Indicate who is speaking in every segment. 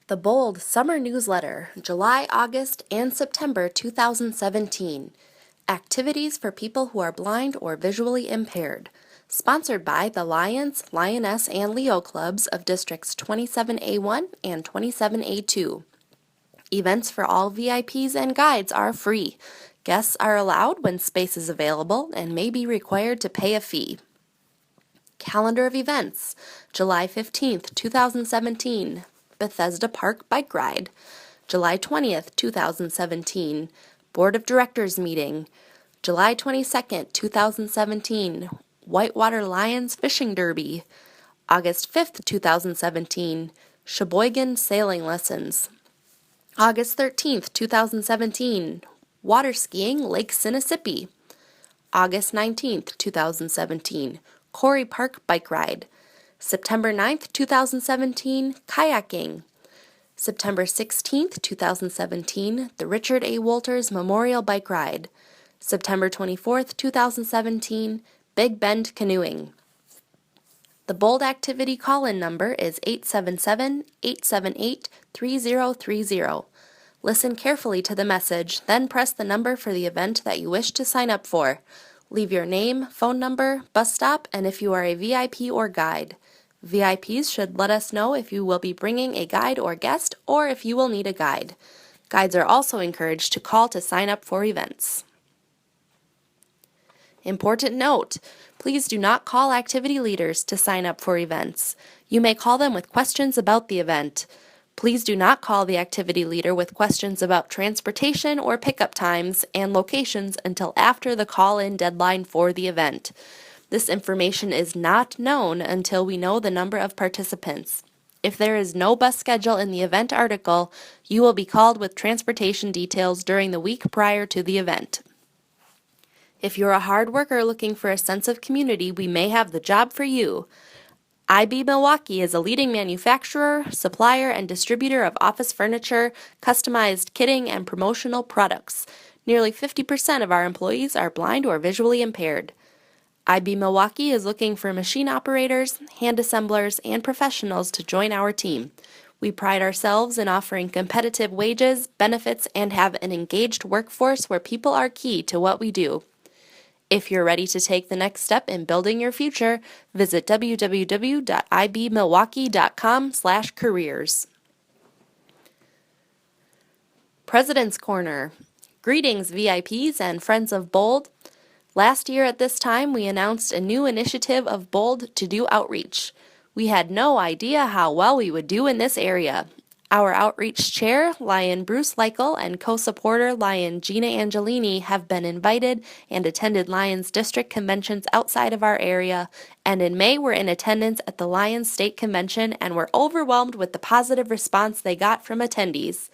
Speaker 1: The Bold Summer Newsletter, July, August, and September 2017. Activities for people who are blind or visually impaired. Sponsored by the Lions, Lioness, and Leo Clubs of Districts 27A1 and 27A2. Events for all VIPs and guides are free. Guests are allowed when space is available and may be required to pay a fee. Calendar of events, July 15th, 2017. Bethesda Park Bike Ride. July 20th, 2017. Board of Directors Meeting. July 22nd, 2017. Whitewater Lions Fishing Derby. August 5th, 2017. Sheboygan Sailing Lessons. August 13th, 2017. Water Skiing Lake Sinisippi. August 19th, 2017. Quarry Park Bike Ride. September 9th, 2017, Kayaking. September 16th, 2017, the Richard A. Wolters Memorial Bike Ride. September 24th, 2017, Big Bend Canoeing. The Bold Activity call-in number is 877-878-3030. Listen carefully to the message, then press the number for the event that you wish to sign up for. Leave your name, phone number, bus stop, and if you are a VIP or guide. VIPs should let us know if you will be bringing a guide or guest or if you will need a guide. Guides are also encouraged to call to sign up for events. Important note, please do not call activity leaders to sign up for events. You may call them with questions about the event. Please do not call the activity leader with questions about transportation or pickup times and locations until after the call-in deadline for the event. This information is not known until we know the number of participants. If there is no bus schedule in the event article, you will be called with transportation details during the week prior to the event. If you're a hard worker looking for a sense of community, we may have the job for you. IB Milwaukee is a leading manufacturer, supplier, and distributor of office furniture, customized kitting, and promotional products. Nearly 50% of our employees are blind or visually impaired. IB Milwaukee is looking for machine operators, hand assemblers, and professionals to join our team. We pride ourselves in offering competitive wages, benefits, and have an engaged workforce where people are key to what we do. If you're ready to take the next step in building your future, visit www.ibmilwaukee.com/careers. President's Corner. Greetings, VIPs and friends of Bold. Last year at this time, we announced a new initiative of Bold to do outreach. We had no idea how well we would do in this area. Our outreach chair, Lion Bruce Leichel, and co-supporter Lion Gina Angelini have been invited and attended Lions district conventions outside of our area, and in May were in attendance at the Lions State Convention and were overwhelmed with the positive response they got from attendees.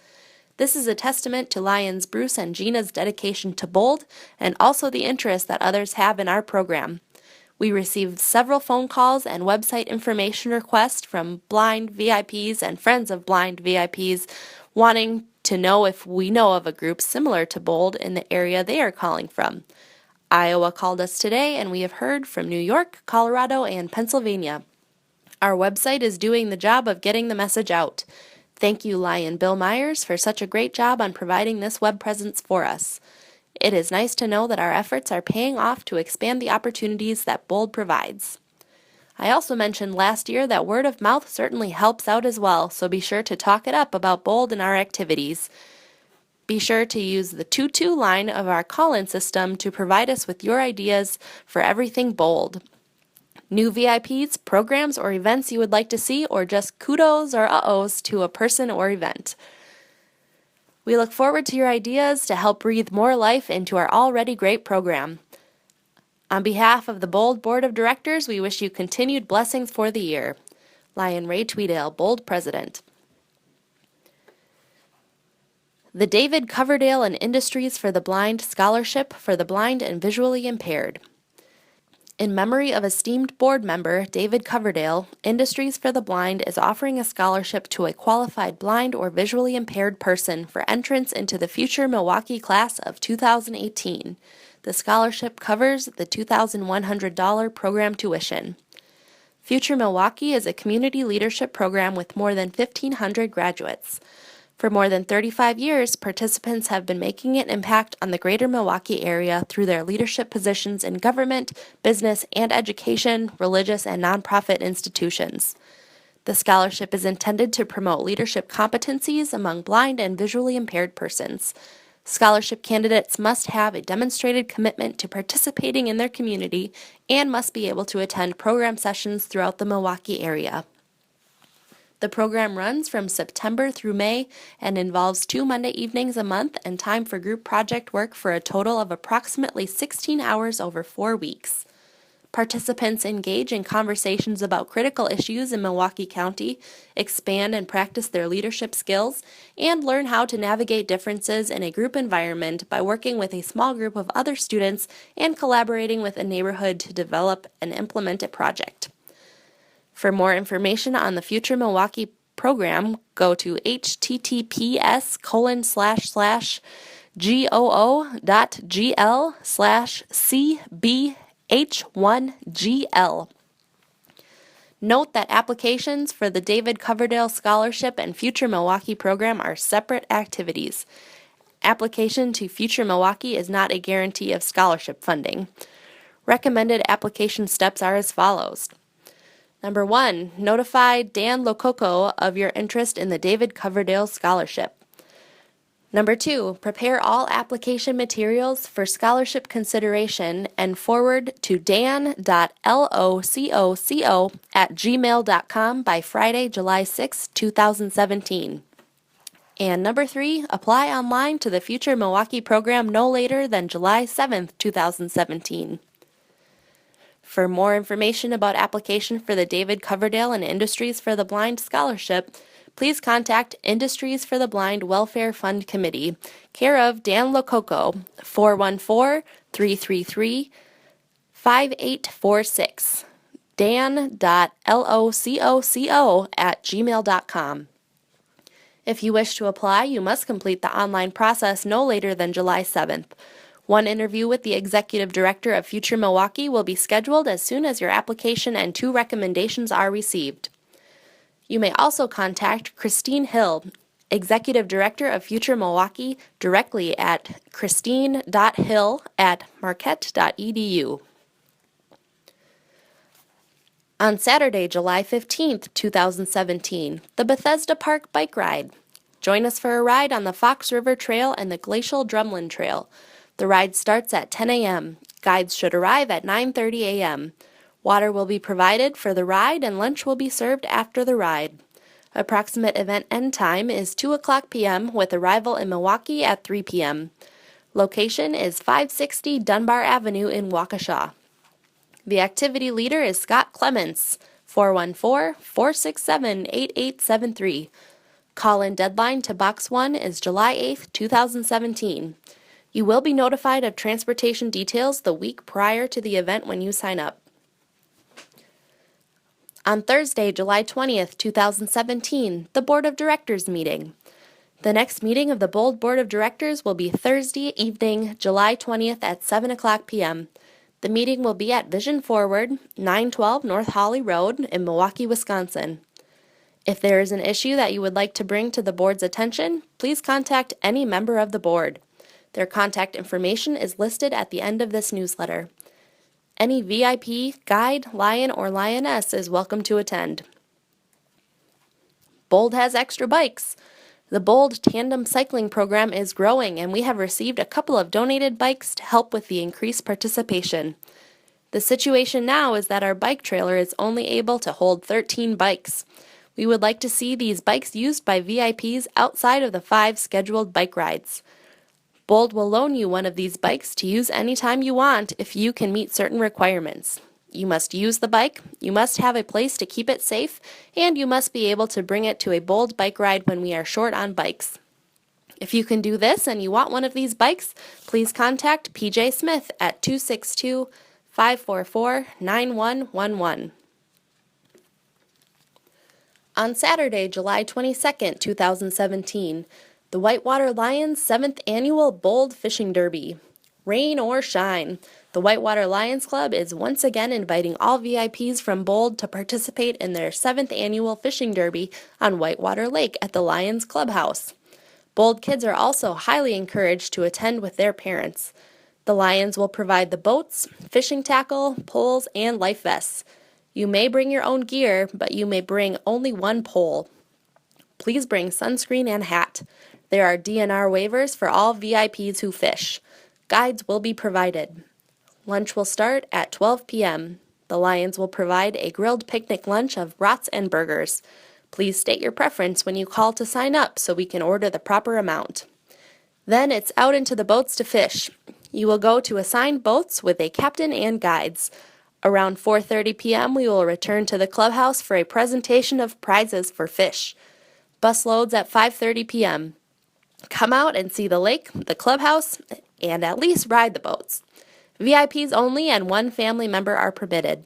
Speaker 1: This is a testament to Lions Bruce and Gina's dedication to Bold and also the interest that others have in our program. We received several phone calls and website information requests from blind VIPs and friends of blind VIPs wanting to know if we know of a group similar to Bold in the area they are calling from. Iowa called us today, and we have heard from New York, Colorado, and Pennsylvania. Our website is doing the job of getting the message out. Thank you, Lion Bill Myers, for such a great job on providing this web presence for us. It is nice to know that our efforts are paying off to expand the opportunities that Bold provides. I also mentioned last year that word of mouth certainly helps out as well, so be sure to talk it up about Bold and our activities. Be sure to use the 22 line of our call-in system to provide us with your ideas for everything Bold. New VIPs, programs, or events you would like to see, or just kudos or uh-ohs to a person or event. We look forward to your ideas to help breathe more life into our already great program. On behalf of the Bold Board of Directors, we wish you continued blessings for the year. Lion Ray Tweedale, Bold President. The David Coverdale and Industries for the Blind Scholarship for the Blind and Visually Impaired. In memory of esteemed board member David Coverdale, Industries for the Blind is offering a scholarship to a qualified blind or visually impaired person for entrance into the future Milwaukee class of 2018. The scholarship covers the $2,100 program tuition. Future Milwaukee is a community leadership program with more than 1,500 graduates. For more than 35 years, participants have been making an impact on the greater Milwaukee area through their leadership positions in government, business, and education, religious, and nonprofit institutions. The scholarship is intended to promote leadership competencies among blind and visually impaired persons. Scholarship candidates must have a demonstrated commitment to participating in their community and must be able to attend program sessions throughout the Milwaukee area. The program runs from September through May and involves 2 Monday evenings a month and time for group project work for a total of approximately 16 hours over 4 weeks. Participants engage in conversations about critical issues in Milwaukee County, expand and practice their leadership skills, and learn how to navigate differences in a group environment by working with a small group of other students and collaborating with a neighborhood to develop and implement a project. For more information on the Future Milwaukee program, go to https://goo.gl/cbh1gl. Note that applications for the David Coverdale Scholarship and Future Milwaukee program are separate activities. Application to Future Milwaukee is not a guarantee of scholarship funding. Recommended application steps are as follows. Number 1, notify Dan Lococo of your interest in the David Coverdale Scholarship. Number 2, prepare all application materials for scholarship consideration and forward to dan.lococco@gmail.com by Friday, July 6, 2017. And number 3, apply online to the Future Milwaukee program no later than July 7, 2017. For more information about application for the David Coverdale and Industries for the Blind Scholarship, please contact Industries for the Blind Welfare Fund Committee, care of Dan Lococo, 414-333-5846, dan.lococco@gmail.com. If you wish to apply, you must complete the online process no later than July 7th. One interview with the Executive Director of Future Milwaukee will be scheduled as soon as your application and 2 recommendations are received. You may also contact Christine Hill, Executive Director of Future Milwaukee, directly at christine.hill@marquette.edu. On Saturday, July 15th, 2017, the Bethesda Park Bike Ride. Join us for a ride on the Fox River Trail and the Glacial Drumlin Trail. The ride starts at 10 a.m. Guides should arrive at 9:30 a.m. Water will be provided for the ride and lunch will be served after the ride. Approximate event end time is 2 o'clock p.m. with arrival in Milwaukee at 3 p.m. Location is 560 Dunbar Avenue in Waukesha. The activity leader is Scott Clements, 414-467-8873. Call-in deadline to Box 1 is July 8, 2017. You will be notified of transportation details the week prior to the event when you sign up. On Thursday, July 20th, 2017, the Board of Directors meeting. The next meeting of the Bold Board of Directors will be Thursday evening, July 20th at 7 o'clock p.m. The meeting will be at Vision Forward, 912 North Holly Road in Milwaukee, Wisconsin. If there is an issue that you would like to bring to the board's attention, please contact any member of the board. Their contact information is listed at the end of this newsletter. Any VIP, guide, lion, or lioness is welcome to attend. Bold has extra bikes. The Bold Tandem Cycling Program is growing, and we have received a couple of donated bikes to help with the increased participation. The situation now is that our bike trailer is only able to hold 13 bikes. We would like to see these bikes used by VIPs outside of the 5 scheduled bike rides. Bold will loan you one of these bikes to use anytime you want if you can meet certain requirements. You must use the bike, you must have a place to keep it safe, and you must be able to bring it to a Bold bike ride when we are short on bikes. If you can do this and you want one of these bikes, please contact PJ Smith at 262-544-9111. On Saturday, July 22nd, 2017, the Whitewater Lions 7th Annual Bold Fishing Derby. Rain or shine, The Whitewater Lions Club is once again inviting all VIPs from Bold to participate in their 7th annual fishing derby on Whitewater Lake at the Lions Clubhouse. Bold kids are also highly encouraged to attend with their parents. The Lions will provide the boats, fishing tackle, poles, and life vests. You may bring your own gear, but you may bring only one pole. Please bring sunscreen and hat. There are DNR waivers for all VIPs who fish. Guides will be provided. Lunch will start at 12 p.m. The Lions will provide a grilled picnic lunch of brats and burgers. Please state your preference when you call to sign up so we can order the proper amount. Then it's out into the boats to fish. You will go to assigned boats with a captain and guides. Around 4:30 p.m. we will return to the clubhouse for a presentation of prizes for fish. Bus loads at 5:30 p.m. Come out and see the lake, the clubhouse, and at least ride the boats. VIPs only and one family member are permitted.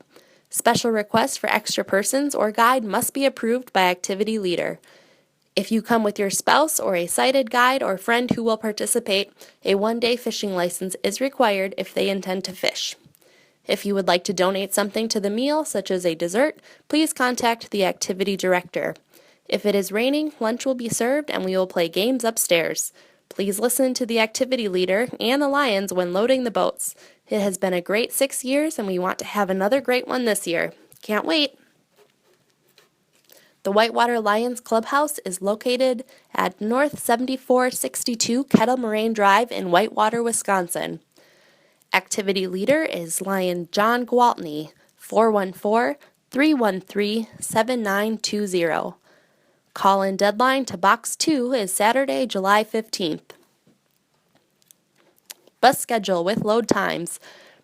Speaker 1: Special requests for extra persons or guide must be approved by activity leader. If you come with your spouse or a sighted guide or friend who will participate, a one-day fishing license is required if they intend to fish. If you would like to donate something to the meal, such as a dessert, please contact the activity director. If it is raining, lunch will be served and we will play games upstairs. Please listen to the activity leader and the Lions when loading the boats. It has been a great 6 years and we want to have another great one this year. Can't wait! The Whitewater Lions Clubhouse is located at North 7462 Kettle Moraine Drive in Whitewater, Wisconsin. Activity leader is Lion John Gwaltney, 414-313-7920. Call-in deadline to Box 2 is Saturday, July 15th. Bus schedule with load times.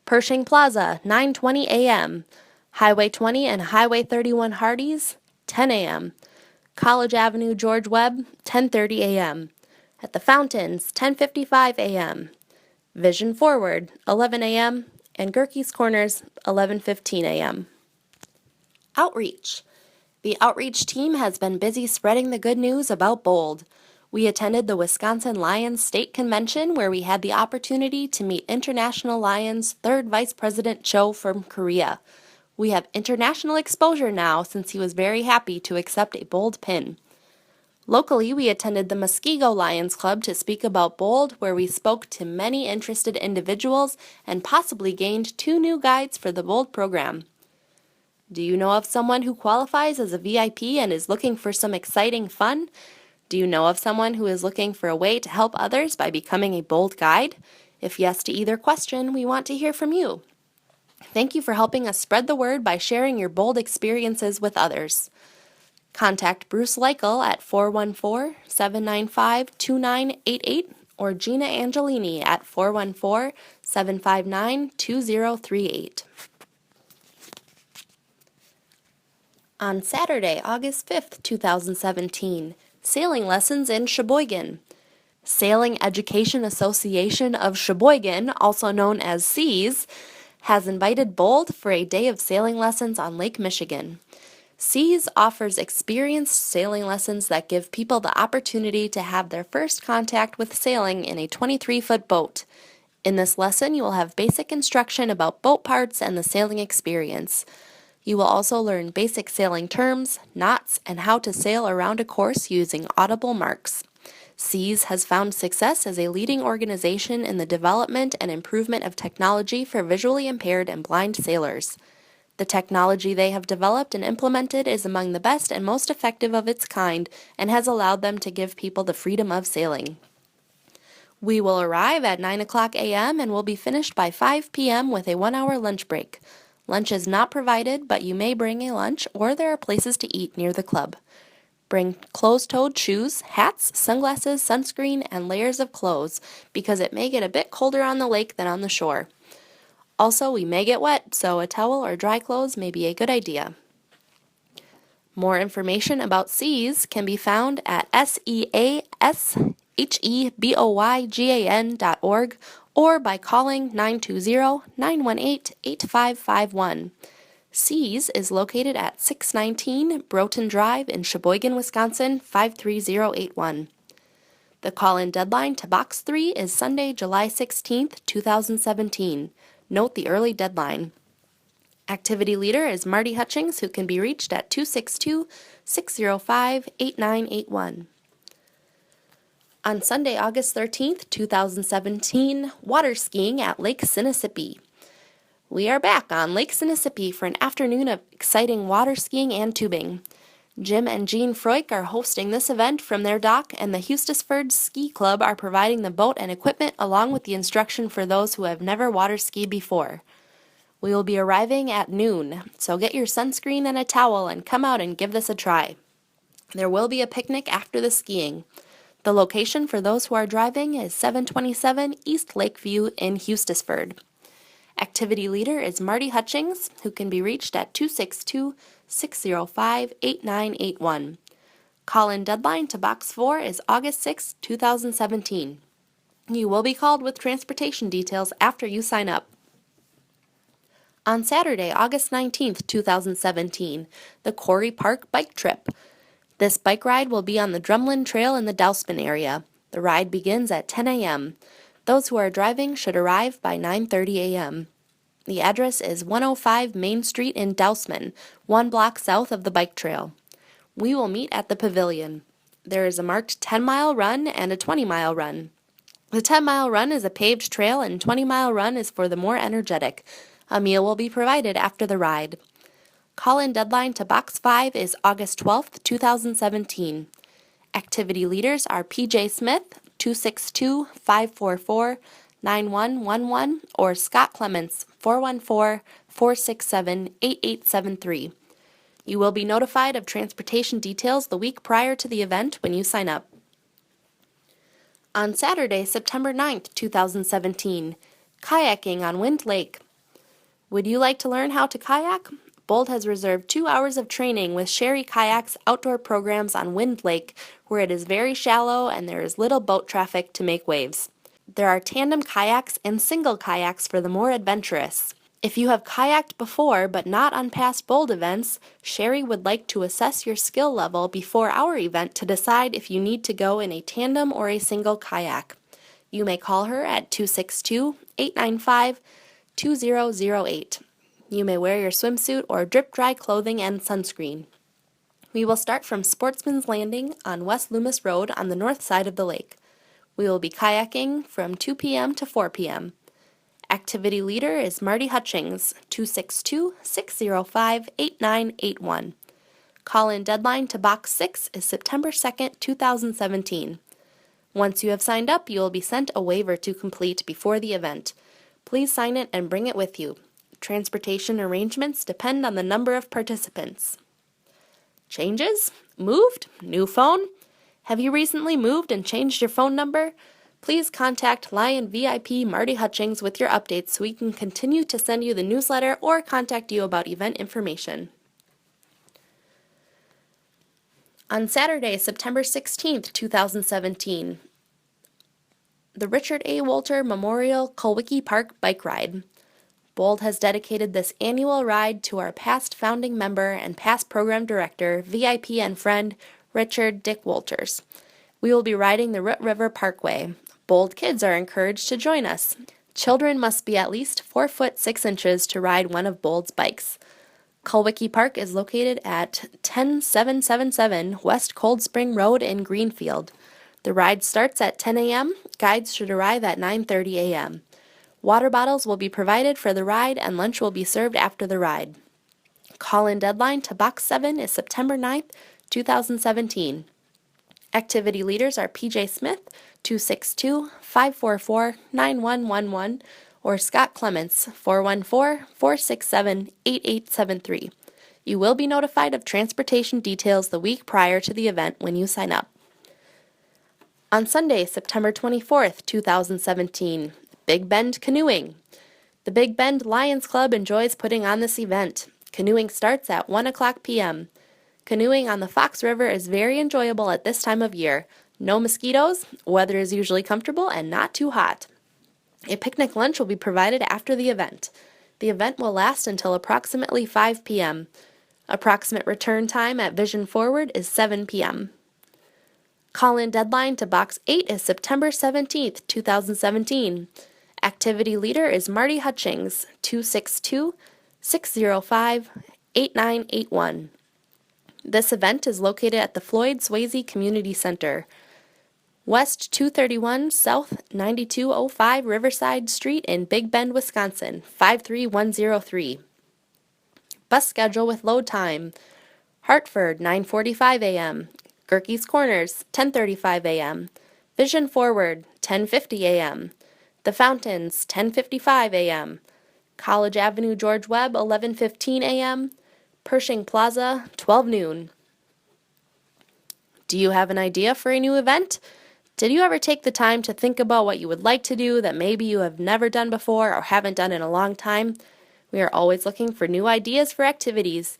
Speaker 1: Pershing Plaza, 9:20 a.m. Highway 20 and Highway 31 Hardee's, 10 a.m. College Avenue George Webb, 10:30 a.m. At the Fountains, 10:55 a.m. Vision Forward, 11 a.m. and Gerke's Corners, 11:15 a.m. Outreach. The outreach team has been busy spreading the good news about Bold. We attended the Wisconsin Lions State Convention where we had the opportunity to meet International Lions 3rd Vice President Cho from Korea. We have international exposure now since he was very happy to accept a Bold pin. Locally, we attended the Muskego Lions Club to speak about Bold, where we spoke to many interested individuals and possibly gained 2 new guides for the Bold program. Do you know of someone who qualifies as a VIP and is looking for some exciting fun? Do you know of someone who is looking for a way to help others by becoming a Bold guide? If yes to either question, we want to hear from you. Thank you for helping us spread the word by sharing your Bold experiences with others. Contact Bruce Leichel at 414-795-2988 or Gina Angelini at 414-759-2038. On Saturday, August 5th, 2017, sailing lessons in Sheboygan. Sailing Education Association of Sheboygan, also known as SEAS, has invited Bold for a day of sailing lessons on Lake Michigan. SEAS offers experienced sailing lessons that give people the opportunity to have their first contact with sailing in a 23-foot boat. In this lesson, you will have basic instruction about boat parts and the sailing experience. You will also learn basic sailing terms, knots, and how to sail around a course using audible marks. SEAS has found success as a leading organization in the development and improvement of technology for visually impaired and blind sailors. The technology they have developed and implemented is among the best and most effective of its kind and has allowed them to give people the freedom of sailing. We will arrive at 9 o'clock a.m. and will be finished by 5 p.m. with a 1-hour lunch break. Lunch is not provided, but you may bring a lunch or there are places to eat near the club. Bring closed-toed shoes, hats, sunglasses, sunscreen, and layers of clothes because it may get a bit colder on the lake than on the shore. Also, we may get wet, so a towel or dry clothes may be a good idea. More information about SEAS can be found at seasheboygan.org or by calling 920-918-8551. SEAS is located at 619 Broughton Drive in Sheboygan, Wisconsin, 53081. The call-in deadline to Box 3 is Sunday, July 16th, 2017. Note the early deadline. Activity leader is Marty Hutchings, who can be reached at 262-605-8981. On Sunday, August 13th, 2017, water skiing at Lake Sinisippi. We are back on Lake Sinisippi for an afternoon of exciting water skiing and tubing. Jim and Jean Froik are hosting this event from their dock, and the Hustisford Ski Club are providing the boat and equipment along with the instruction for those who have never water skied before. We will be arriving at noon, so get your sunscreen and a towel and come out and give this a try. There will be a picnic after the skiing. The location for those who are driving is 727 East Lakeview in Hustisford. Activity leader is Marty Hutchings, who can be reached at 262-605-8981. Call-in deadline to Box 4 is August 6, 2017. You will be called with transportation details after you sign up. On Saturday, August 19th, 2017, the Quarry Park Bike Trip. This bike ride will be on the Drumlin Trail in the Dousman area. The ride begins at 10 a.m. Those who are driving should arrive by 9:30 a.m. The address is 105 Main Street in Dousman, 1 block south of the bike trail. We will meet at the pavilion. There is a marked 10-mile run and a 20-mile run. The 10-mile run is a paved trail and 20-mile run is for the more energetic. A meal will be provided after the ride. Call-in deadline to Box 5 is August 12th, 2017. Activity leaders are PJ Smith, 262-544-9111, or Scott Clements, 414-467-8873. You will be notified of transportation details the week prior to the event when you sign up. On Saturday, September 9th, 2017, kayaking on Wind Lake. Would you like to learn how to kayak? Bold has reserved 2 hours of training with Sherry Kayak's outdoor programs on Wind Lake, where it is very shallow and there is little boat traffic to make waves. There are tandem kayaks and single kayaks for the more adventurous. If you have kayaked before but not on past Bold events, Sherry would like to assess your skill level before our event to decide if you need to go in a tandem or a single kayak. You may call her at 262-895-2008. You may wear your swimsuit or drip-dry clothing and sunscreen. We will start from Sportsman's Landing on West Loomis Road on the north side of the lake. We will be kayaking from 2 p.m. to 4 p.m. Activity leader is Marty Hutchings, 262-605-8981. Call-in deadline to Box 6 is September 2nd, 2017. Once you have signed up, you will be sent a waiver to complete before the event. Please sign it and bring it with you. Transportation arrangements depend on the number of participants. Changes? Moved? New phone? Have you recently moved and changed your phone number? Please contact Lion VIP Marty Hutchings with your updates so we can continue to send you the newsletter or contact you about event information. On Saturday, September 16th, 2017, the Richard A. Wolter Memorial Kaliki Park Bike Ride. Bold has dedicated this annual ride to our past founding member and past program director, VIP and friend, Richard Dick Wolters. We will be riding the Root River Parkway. Bold kids are encouraged to join us. Children must be at least 4 foot 6 inches to ride one of Bold's bikes. Kaliki Park is located at 10777 West Cold Spring Road in Greenfield. The ride starts at 10 a.m. Guides should arrive at 9:30 a.m. Water bottles will be provided for the ride and lunch will be served after the ride. Call-in deadline to Box 7 is September 9th, 2017. Activity leaders are PJ Smith, 262-544-9111, or Scott Clements, 414-467-8873. You will be notified of transportation details the week prior to the event when you sign up. On Sunday, September 24th, 2017, Big Bend Canoeing. The Big Bend Lions Club enjoys putting on this event. Canoeing starts at 1 o'clock p.m. Canoeing on the Fox River is very enjoyable at this time of year. No mosquitoes, weather is usually comfortable and not too hot. A picnic lunch will be provided after the event. The event will last until approximately 5 p.m. Approximate return time at Vision Forward is 7 p.m. Call-in deadline to Box 8 is September 17th, 2017. Activity leader is Marty Hutchings, 262-605-8981. This event is located at the Floyd Swayze Community Center, West 231 South 9205 Riverside Street in Big Bend, Wisconsin, 53103. Bus schedule with load time: Hartford, 9:45 a.m., Gerke's Corners, 10:35 a.m., Vision Forward, 10:50 a.m., The Fountains, 10:55 a.m., College Avenue George Webb, 11:15 a.m., Pershing Plaza, 12 noon. Do you have an idea for a new event? Did you ever take the time to think about what you would like to do that maybe you have never done before or haven't done in a long time? We are always looking for new ideas for activities.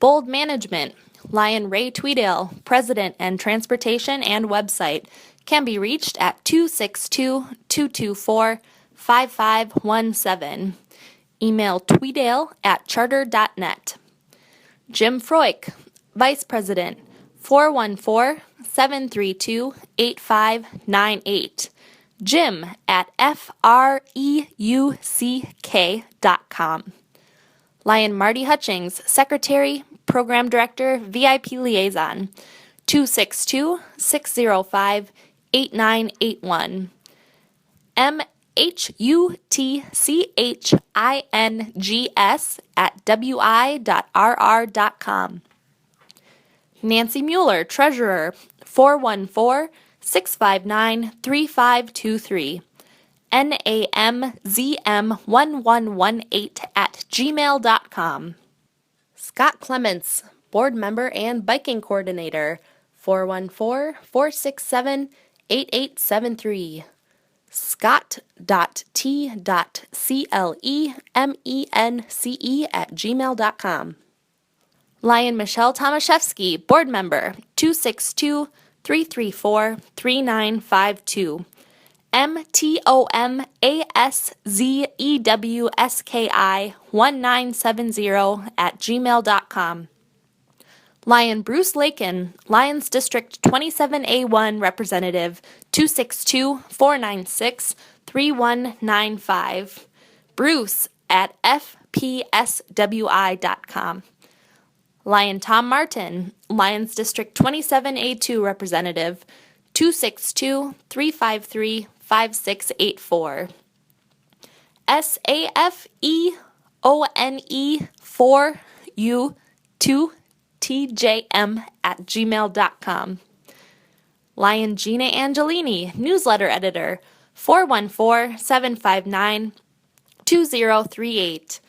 Speaker 1: Bold Management, Lion Ray Tweedale, President and Transportation and Website, can be reached at 262-224-5517. Email tweedale@charter.net. Jim Froik, Vice President, 414-732-8598. Jim@freuck.com. Lion Marty Hutchings, Secretary, Program Director, VIP Liaison, 262-605-8981. MHUTCHINGS@wi.rr.com. Nancy Mueller, Treasurer, 414-659-3523. NAMZM1118@gmail.com. Scott Clements, Board Member and Biking Coordinator, 414-467-8873. Scott.T.Clemence@gmail.com. Lion Michelle Tomaszewski, Board Member, 262-334-3952. MTOMASZEWSKI1970@gmail.com. Lion Bruce Lakin, Lions District 27A1 Representative, 262-496-3195. Bruce@fpswi.com. Lion Tom Martin, Lions District 27A2 Representative, 262-353-5684. SAFEONE4U2TJM@gmail.com. Lion Gina Angelini, Newsletter Editor, 414-759-2038.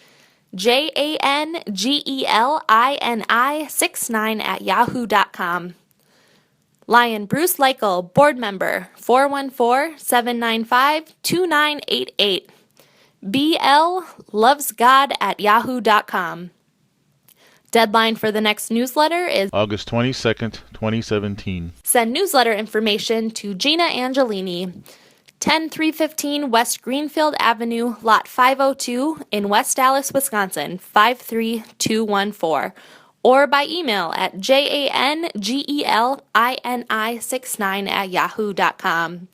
Speaker 1: JANGELINI69@yahoo.com. Lion Bruce Leichel, Board Member, 414-795-2988. BLLovesGod@yahoo.com. Deadline for the next newsletter is
Speaker 2: August 22nd, 2017.
Speaker 1: Send newsletter information to Gina Angelini, 10315 West Greenfield Avenue, Lot 502 in West Dallas, Wisconsin, 53214, or by email at JANGELINI69@yahoo.com.